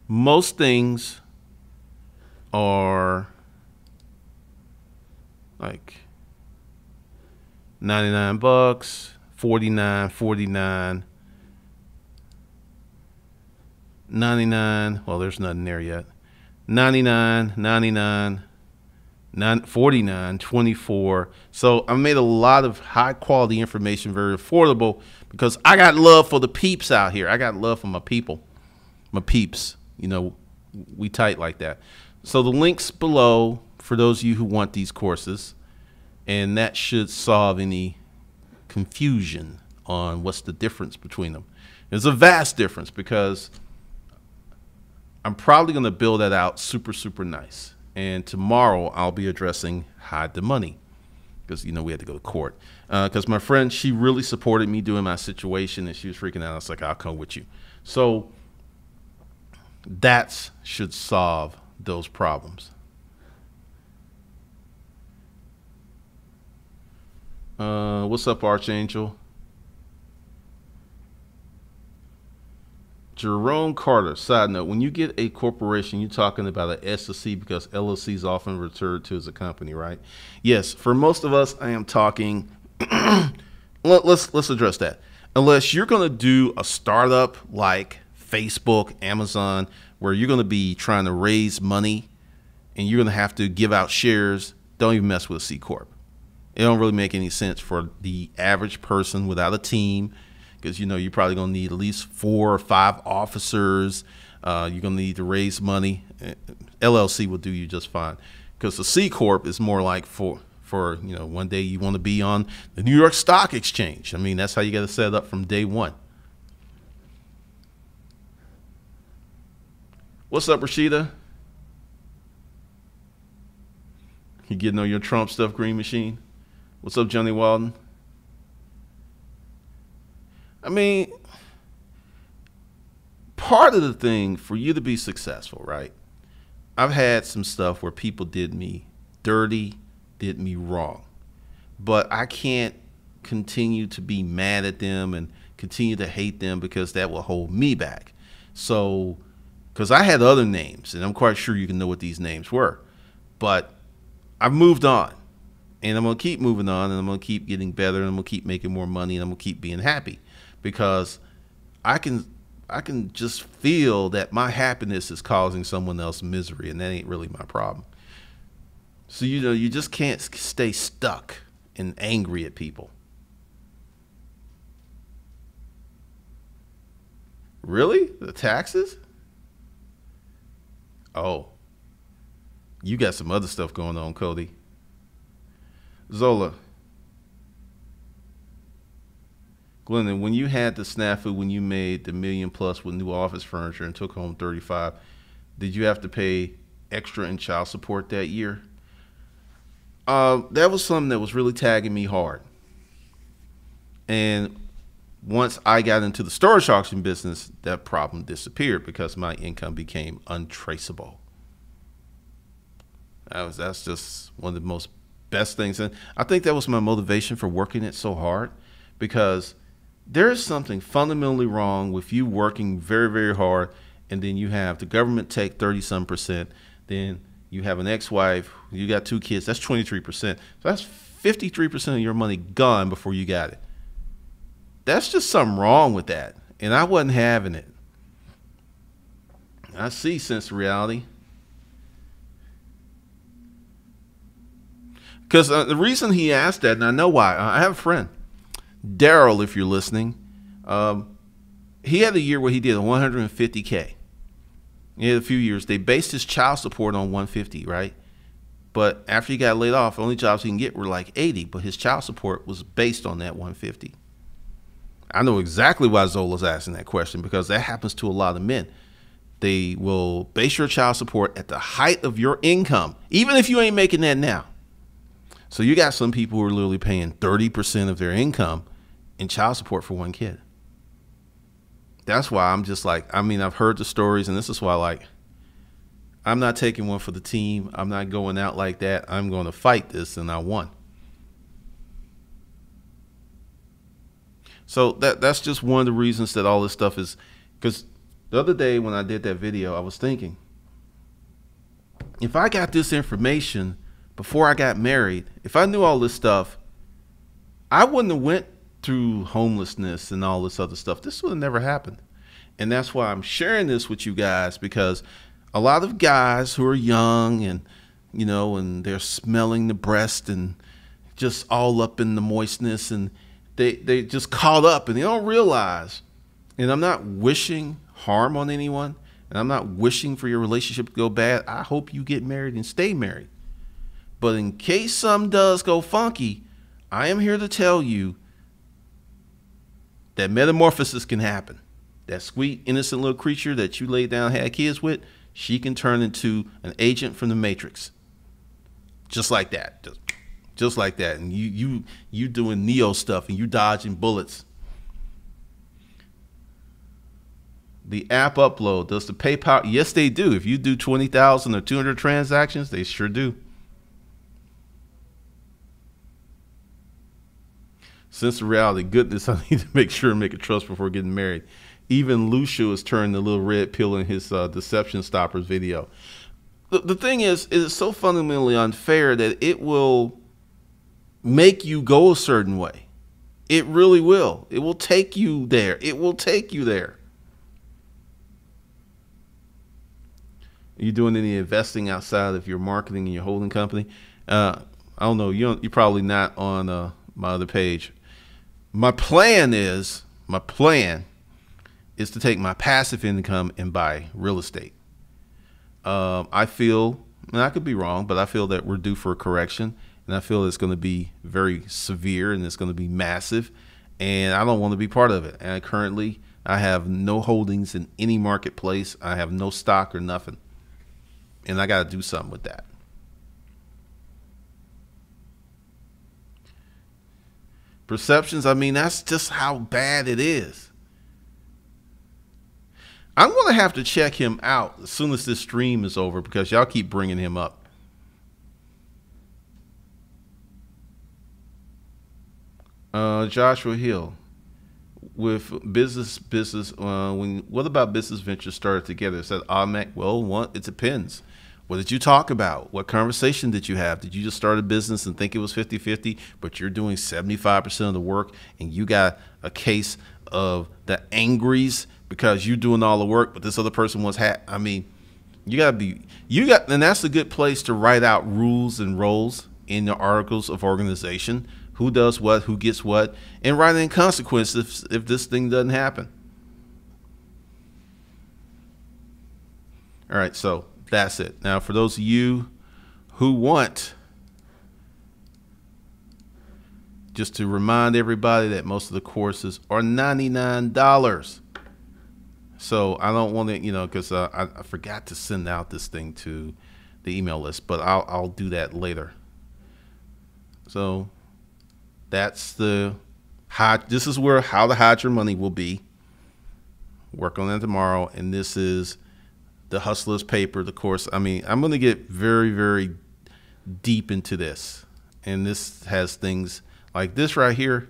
most things are like $99, $49.49, $99. Well, there's nothing there yet. $99, $99, $49, $24. So I made a lot of high quality information very affordable, because I got love for the peeps out here. I got love for my people, my peeps. We tight like that. So the links below for those of you who want these courses, and that should solve any confusion on what's the difference between them. There's a vast difference, because I'm probably going to build that out super, super nice. And tomorrow I'll be addressing hide the money, because, we had to go to court. Because my friend, she really supported me doing my situation, and she was freaking out. I was like, I'll come with you. So that should solve those problems. What's up, Archangel? Jerome Carter, side note, when you get a corporation, you're talking about an LLC, because LLC is often referred to as a company, right? Yes, for most of us, I am talking, let's address that. Unless you're going to do a startup like Facebook, Amazon, where you're going to be trying to raise money and you're going to have to give out shares, don't even mess with a C Corp. It don't really make any sense for the average person without a team, because you're probably going to need at least 4 or 5 officers. You're going to need to raise money. LLC will do you just fine, because the C Corp is more like for one day you want to be on the New York Stock Exchange. I mean, that's how you got to set it up from day one. What's up, Rashida? You getting on your Trump stuff, Green Machine? What's up, Johnny Walden? I mean, part of the thing for you to be successful, right? I've had some stuff where people did me dirty, did me wrong, but I can't continue to be mad at them and continue to hate them, because that will hold me back. So, because I had other names, and I'm quite sure you can know what these names were, but I've moved on, and I'm going to keep moving on, and I'm going to keep getting better, and I'm going to keep making more money, and I'm going to keep being happy, because I can just feel that my happiness is causing someone else misery, and that ain't really my problem. So, you just can't stay stuck and angry at people. Really? The taxes? Oh, you got some other stuff going on, Cody. Zola. Glendon, when you had the snafu, when you made the $1 million+ with new office furniture and took home 35, did you have to pay extra in child support that year? That was something that was really tagging me hard. And once I got into the storage auction business, that problem disappeared, because my income became untraceable. That's just one of the most best things. And I think that was my motivation for working it so hard, because there is something fundamentally wrong with you working very, very hard, and then you have the government take 30-some%. Then you have an ex-wife, you got 2 kids, that's 23%. So that's 53% of your money gone before you got it. That's just something wrong with that. And I wasn't having it. I see sense of reality. Because the reason he asked that, and I know why. I have a friend, Daryl, if you're listening. He had a year where he did 150K. He had a few years. They based his child support on 150, right? But after he got laid off, the only jobs he can get were like 80. But his child support was based on that 150. I know exactly why Zola's asking that question, because that happens to a lot of men. They will base your child support at the height of your income, even if you ain't making that now. So you got some people who are literally paying 30% of their income in child support for 1 kid. That's why I'm just like, I mean, I've heard the stories, and this is why, like, I'm not taking one for the team. I'm not going out like that. I'm going to fight this, and I won. So that's just one of the reasons that all this stuff is, because the other day when I did that video, I was thinking, if I got this information before I got married, if I knew all this stuff, I wouldn't have went through homelessness and all this other stuff. This would have never happened. And that's why I'm sharing this with you guys, because a lot of guys who are young and, you know, and they're smelling the breast and just all up in the moistness, and they just caught up and they don't realize, and I'm not wishing harm on anyone, and I'm not wishing for your relationship to go bad. I hope you get married and stay married. But in case something does go funky, I am here to tell you that metamorphosis can happen. That sweet, innocent little creature that you laid down and had kids with, she can turn into an agent from the Matrix. Just like that. Just like that. And you doing Neo stuff and you dodging bullets. The app upload, does the PayPal? Yes, they do. If you do 20,000 or 200 transactions, they sure do. Sense of reality, goodness, I need to make sure and make a trust before getting married. Even Lucio has turned the little red pill in his Deception Stoppers video. The thing is, it is so fundamentally unfair that it will make you go a certain way. It really will. It will take you there. It will take you there. Are you doing any investing outside of your marketing and your holding company? I don't know. You're probably not on my other page. My plan is to take my passive income and buy real estate. I feel, and I could be wrong, but I feel that we're due for a correction, and I feel it's going to be very severe and it's going to be massive, and I don't want to be part of it. And currently, I have no holdings in any marketplace. I have no stock or nothing, and I got to do something with that. Perceptions, I mean, that's just how bad it is. I'm going to have to check him out as soon as this stream is over, because y'all keep bringing him up. Joshua Hill, with business, what about business ventures started together? It said automatic. Well, it depends. What did you talk about? What conversation did you have? Did you just start a business and think it was 50-50, but you're doing 75% of the work, and you got a case of the angries because you're doing all the work, but this other person wants I mean, and that's a good place to write out rules and roles in the articles of organization. Who does what, who gets what, and write in consequences if this thing doesn't happen. All right, so that's it. Now, for those of you who want, just to remind everybody that most of the courses are $99. So I don't want to, because I forgot to send out this thing to the email list, but I'll do that later. So that's this is where how to hide your money will be. Work on that tomorrow. And this is the Hustlers paper, the course. I mean, I'm going to get very, very deep into this. And this has things like this right here.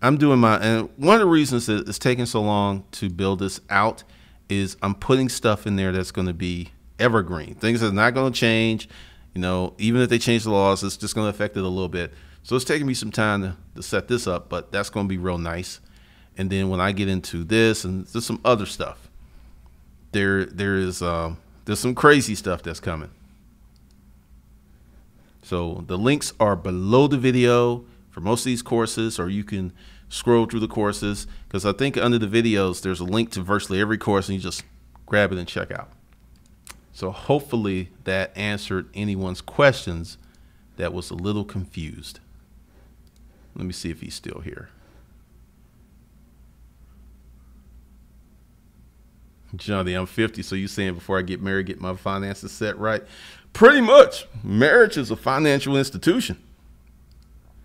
I'm doing and one of the reasons that it's taking so long to build this out is I'm putting stuff in there that's going to be evergreen. Things that are not going to change. You know, even if they change the laws, it's just going to affect it a little bit. So it's taking me some time to set this up, but that's going to be real nice. And then when I get into this and there's some other stuff, there's some crazy stuff that's coming. So the links are below the video for most of these courses, or you can scroll through the courses, because I think under the videos there's a link to virtually every course, and you just grab it and check out. So hopefully that answered anyone's questions that was a little confused. Let me see if he's still here. Johnny, I'm 50, so you saying before I get married, get my finances set right? Pretty much. Marriage is a financial institution.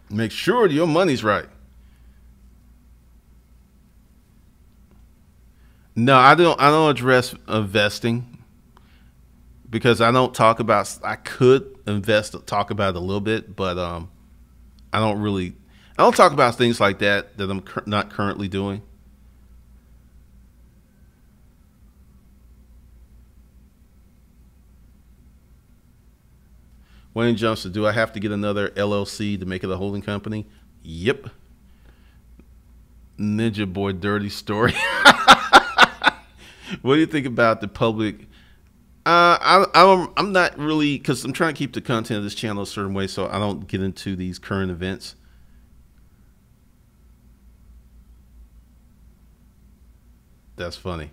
Make sure your money's right. No, I don't address investing, because I don't talk about, I could talk about it a little bit, but I don't talk about things like that I'm not currently doing. Wayne Johnson, do I have to get another LLC to make it a holding company? Yep. Ninja Boy dirty story. What do you think about the public? I'm not really, because I'm trying to keep the content of this channel a certain way, so I don't get into these current events. That's funny.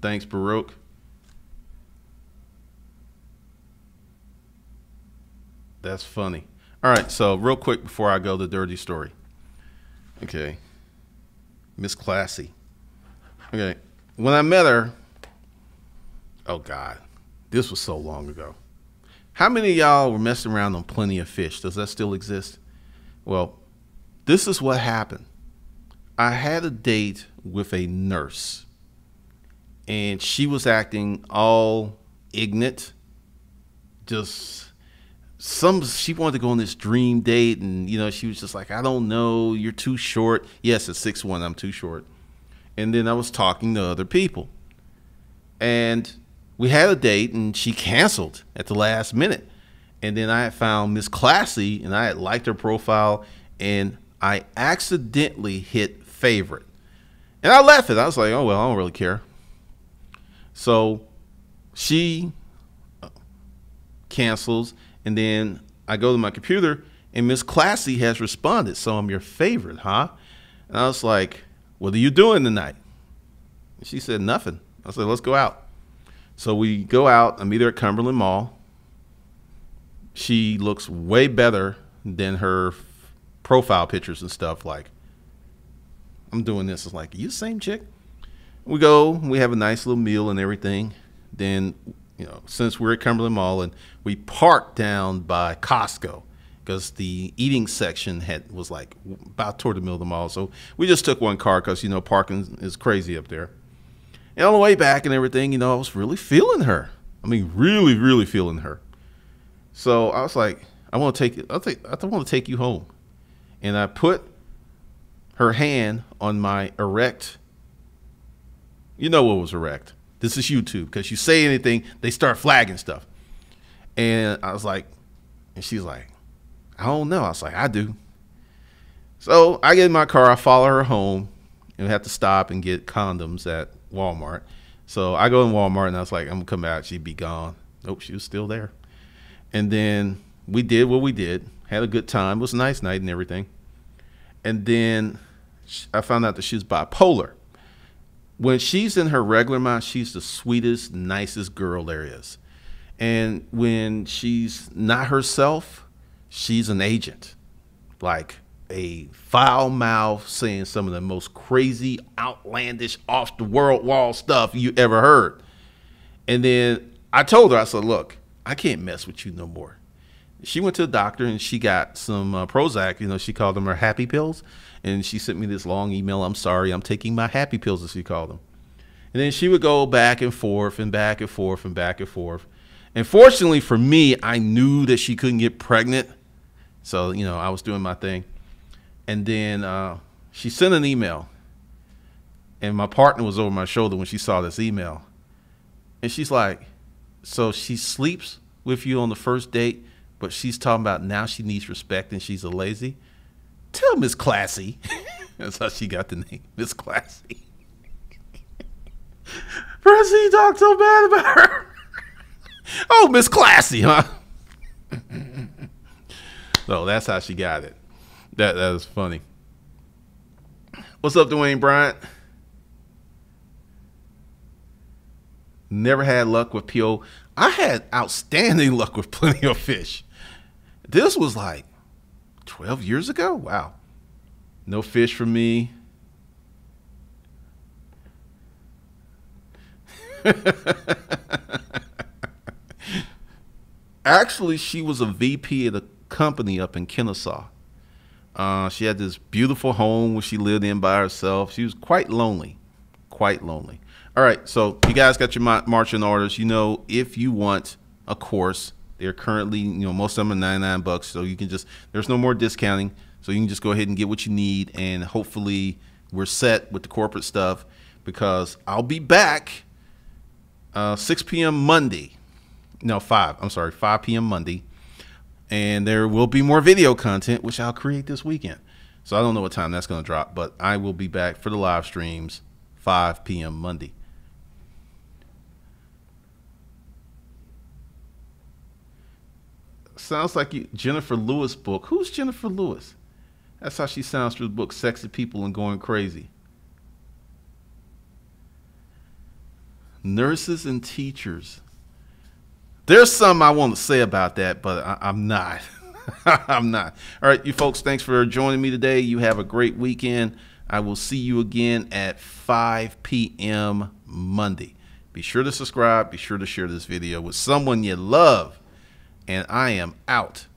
Thanks, Baroque. That's funny. All right, so real quick before I go, the dirty story. Okay. Miss Classy. Okay. When I met her, oh God, this was so long ago. How many of y'all were messing around on Plenty of Fish? Does that still exist? Well, this is what happened. I had a date with a nurse, and she was acting all ignorant, she wanted to go on this dream date, and she was just like, I don't know, you're too short. Yes, at 6'1", I'm too short. And then I was talking to other people, and we had a date, and she canceled at the last minute. And then I had found Miss Classy, and I had liked her profile, and I accidentally hit favorite, and I left it. I was like, oh well, I don't really care. So she cancels. And then I go to my computer, and Miss Classy has responded. So I'm your favorite, huh? And I was like, what are you doing tonight? And she said, nothing. I said, let's go out. So we go out. I meet her at Cumberland Mall. She looks way better than her profile pictures and stuff. Like, I'm doing this. It's like, are you the same chick? We go. We have a nice little meal and everything. Then, since we're at Cumberland Mall, and we parked down by Costco, because the eating section was like about toward the middle of the mall. So we just took one car, because parking is crazy up there. And on the way back and everything, I was really feeling her. I mean, really, really feeling her. So I was like, I want to take you home. And I put her hand on my erect. You know what was erect? This is YouTube, because you say anything, they start flagging stuff. And I was like, and she's like, I don't know. I was like, I do. So I get in my car, I follow her home, and we have to stop and get condoms at Walmart. So I go in Walmart, and I was like, I'm gonna come out, she'd be gone. Nope, she was still there. And then we did what we did, had a good time. It was a nice night and everything. And then I found out that she was bipolar. When she's in her regular mind, she's the sweetest, nicest girl there is. And when she's not herself, she's an agent. Like a foul mouth, saying some of the most crazy, outlandish, off the world wall stuff you ever heard. And then I told her, I said, look, I can't mess with you no more. She went to the doctor, and she got some Prozac. She called them her happy pills. And she sent me this long email. I'm sorry, I'm taking my happy pills, as she called them. And then she would go back and forth and back and forth and back and forth. And fortunately for me, I knew that she couldn't get pregnant. So, you know, I was doing my thing. And then she sent an email. And my partner was over my shoulder when she saw this email. And she's like, so she sleeps with you on the first date, but she's talking about now she needs respect and she's a lazy? Tell Miss Classy. That's how she got the name, Miss Classy. Percy talked so bad about her. Oh, Miss Classy, huh? So that's how she got it. That was funny. What's up, Dwayne Bryant? Never had luck with PO. I had outstanding luck with Plenty of Fish. This was like 12 years ago. Wow. No fish for me. Actually, she was a VP at a company up in Kennesaw. She had this beautiful home where she lived in by herself. She was quite lonely. Quite lonely. All right, so you guys got your marching orders. You know, if you want a course, they're currently, you know, most of them are $99, so you can just, there's no more discounting, so you can just go ahead and get what you need, and hopefully we're set with the corporate stuff, because I'll be back 6 p.m. Monday. No, 5 p.m. Monday, and there will be more video content, which I'll create this weekend. So I don't know what time that's going to drop, but I will be back for the live streams 5 p.m. Monday. Sounds like you, Jennifer Lewis book. Who's Jennifer Lewis? That's how she sounds through the book, Sexy People and Going Crazy. Nurses and teachers. There's something I want to say about that, but I'm not. I'm not. All right, you folks, thanks for joining me today. You have a great weekend. I will see you again at 5 p.m. Monday. Be sure to subscribe. Be sure to share this video with someone you love. And I am out.